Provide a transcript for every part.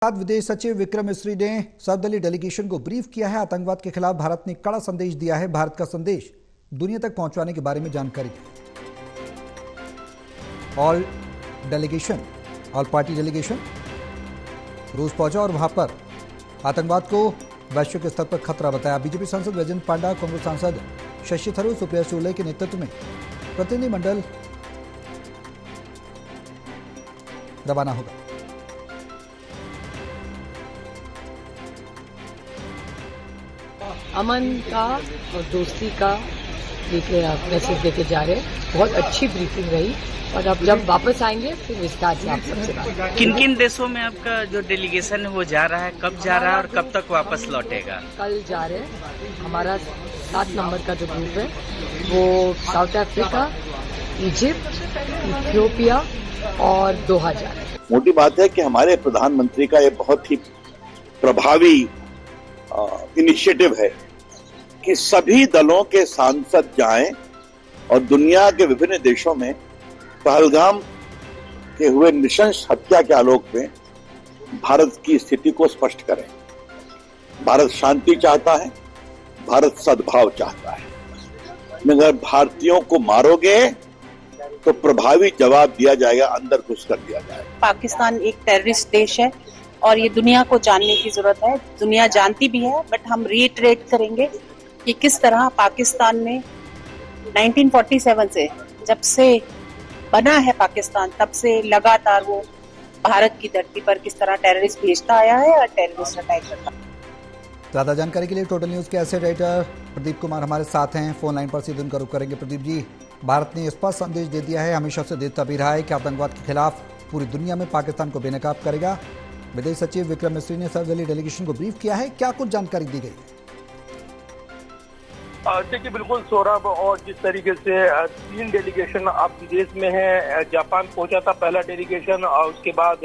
साथ विदेश सचिव विक्रम मिस्री ने सर्वदलीय डेलीगेशन को ब्रीफ किया है। आतंकवाद के खिलाफ भारत ने कड़ा संदेश दिया है। भारत का संदेश दुनिया तक पहुंचाने के बारे में जानकारी दी। ऑल पार्टी डेलीगेशन रूस पहुंचा और वहां पर आतंकवाद को वैश्विक स्तर पर खतरा बताया। बीजेपी सांसद वैजयंत पांडा, कांग्रेस सांसद शशि थरूर, सुप्रिया सुले के नेतृत्व में प्रतिनिधिमंडल रवाना होगा। अमन का और दोस्ती का मैसेज देके जा रहे हैं। बहुत अच्छी ब्रीफिंग रही और अब जब वापस आएंगे फिर विस्तार से आप सबसे बात। किन किन देशों में आपका जो डेलीगेशन है वो जा रहा है, कब जा रहा है और कब तक वापस लौटेगा? कल जा रहे हैं। हमारा 7 नंबर का जो ग्रुप है वो साउथ अफ्रीका, इजिप्ट, इथियोपिया और दोहा जा रहे हैं। मोटी बात है कि हमारे प्रधानमंत्री का ये बहुत ही प्रभावी इनिशिएटिव है कि सभी दलों के सांसद जाएं और दुनिया के विभिन्न देशों में पहलगाम के हुए नृशंस हत्या के आलोक में भारत की स्थिति को स्पष्ट करें। भारत शांति चाहता है, भारत सद्भाव चाहता है। मगर भारतीयों को मारोगे तो प्रभावी जवाब दिया जाएगा, अंदर घुस कर दिया जाएगा। पाकिस्तान एक टेररिस्ट देश है और ये दुनिया को जानने की जरूरत है। दुनिया जानती भी है, बट हम रीइटरेट करेंगे कि किस तरह पाकिस्तान ने 1947 से, जब से बना है पाकिस्तान, तब से लगातार वो भारत की धरती पर किस तरह टेररिस्ट भेजता आया है और टेररिस्ट अटैक करता है। ज्यादा जानकारी के लिए टोटल न्यूज के एसेट राइटर प्रदीप कुमार हमारे साथ हैं। फोन लाइन पर सीधे उनका रुख करेंगे। प्रदीप जी, भारत ने स्पष्ट संदेश दे दिया है, हमेशा से देता भी रहा है कि आतंकवाद के खिलाफ पूरी दुनिया में पाकिस्तान को बेनकाब करेगा। विदेश सचिव विक्रम मिस्री ने सर्वदलीय डेलीगेशन को ब्रीफ किया है, क्या कुछ जानकारी दी गई? देखिए, बिल्कुल सौरभ, और जिस तरीके से 3 डेलीगेशन अब विदेश में है। जापान पहुंचा था पहला डेलीगेशन, और उसके बाद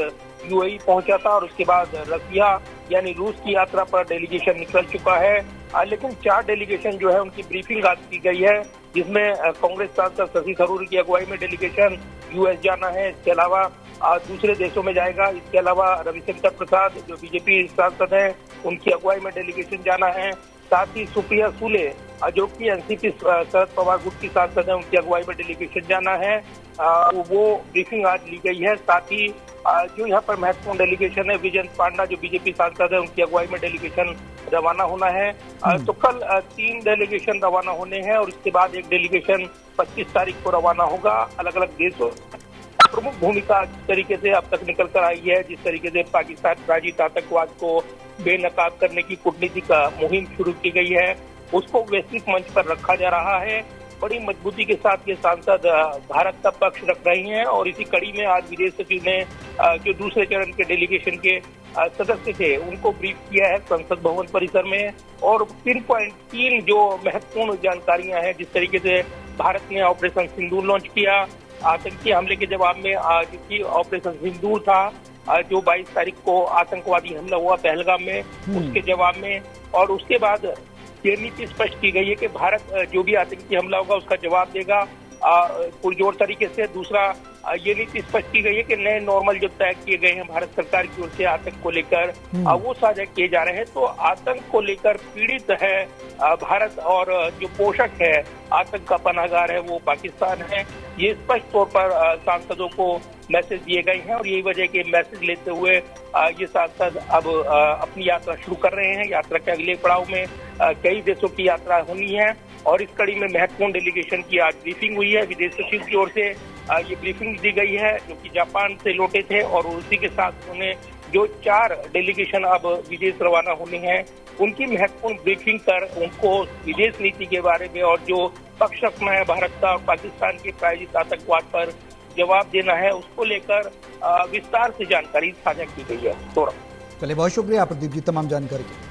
यूएई पहुंचा था, और उसके बाद रसिया यानी रूस की यात्रा पर डेलीगेशन निकल चुका है। लेकिन 4 डेलीगेशन जो है उनकी ब्रीफिंग आज की गई है, जिसमें कांग्रेस सांसद शशि थरूर की अगुवाई में डेलीगेशन यूएस जाना है। इसके अलावा दूसरे देशों में जाएगा। इसके अलावा रविशंकर प्रसाद जो बीजेपी सांसद हैं, उनकी अगुवाई में डेलीगेशन जाना है। साथ ही सुप्रिया सुले जो कि एनसीपी शरद पवार गुट की सांसद है, उनकी अगुवाई में डेलीगेशन जाना है। वो ब्रीफिंग आज ली गई है। साथ ही जो यहाँ पर महत्वपूर्ण डेलीगेशन है, वैजयंत पांडा जो बीजेपी सांसद है, उनकी अगुवाई में डेलीगेशन रवाना होना है। तो कल 3 डेलीगेशन रवाना होने हैं और इसके बाद एक डेलीगेशन 25 तारीख को रवाना होगा। अलग अलग देशों प्रमुख भूमिका जिस तरीके से अब तक निकल कर आई है, जिस तरीके से पाकिस्तान प्रायोजित आतंकवाद को बेनकाब करने की कूटनीतिक मुहिम शुरू की गई है, उसको वैश्विक मंच पर रखा जा रहा है। बड़ी मजबूती के साथ ये सांसद भारत का पक्ष रख रहे हैं और इसी कड़ी में आज विदेश सचिव ने जो दूसरे चरण के डेलीगेशन के सदस्य थे, उनको ब्रीफ किया है संसद भवन परिसर में। और 3.3 जो महत्वपूर्ण जानकारियां हैं, जिस तरीके से भारत ने ऑपरेशन सिंदूर लॉन्च किया, आतंकी हमले के जवाब में जिसकी ऑपरेशन सिंदूर था, जो 22 तारीख को आतंकवादी हमला हुआ पहलगाम में, उसके जवाब में। और उसके बाद ये नीति स्पष्ट की गई है कि भारत जो भी आतंकी हमला होगा उसका जवाब देगा पुरजोर तरीके से। दूसरा, ये नीति स्पष्ट की गई है कि नए नॉर्मल जो तय किए गए हैं भारत सरकार की ओर से आतंक को लेकर, वो साझा किए जा रहे हैं। तो आतंक को लेकर पीड़ित है भारत और जो पोषक है आतंक का पनाहगार है वो पाकिस्तान है। ये स्पष्ट तौर पर सांसदों को मैसेज दिए गए हैं और यही वजह के मैसेज लेते हुए ये सांसद अब अपनी यात्रा शुरू कर रहे हैं। यात्रा के अगले पड़ाव में कई देशों की यात्रा होनी है और इस कड़ी में महत्वपूर्ण डेलीगेशन की आज ब्रीफिंग हुई है। विदेश सचिव की ओर से ये ब्रीफिंग दी गई है, जो कि जापान से लौटे थे, और उसी के साथ उन्हें जो 4 डेलीगेशन अब विदेश रवाना होने हैं, उनकी महत्वपूर्ण ब्रीफिंग कर उनको विदेश नीति के बारे में और जो पक्ष रखना है भारत का और पाकिस्तान के प्रायोजित आतंकवाद पर जवाब देना है, उसको लेकर विस्तार से जानकारी साझा की गई है। चलिए, बहुत शुक्रिया प्रदीप जी तमाम जानकारी के लिए।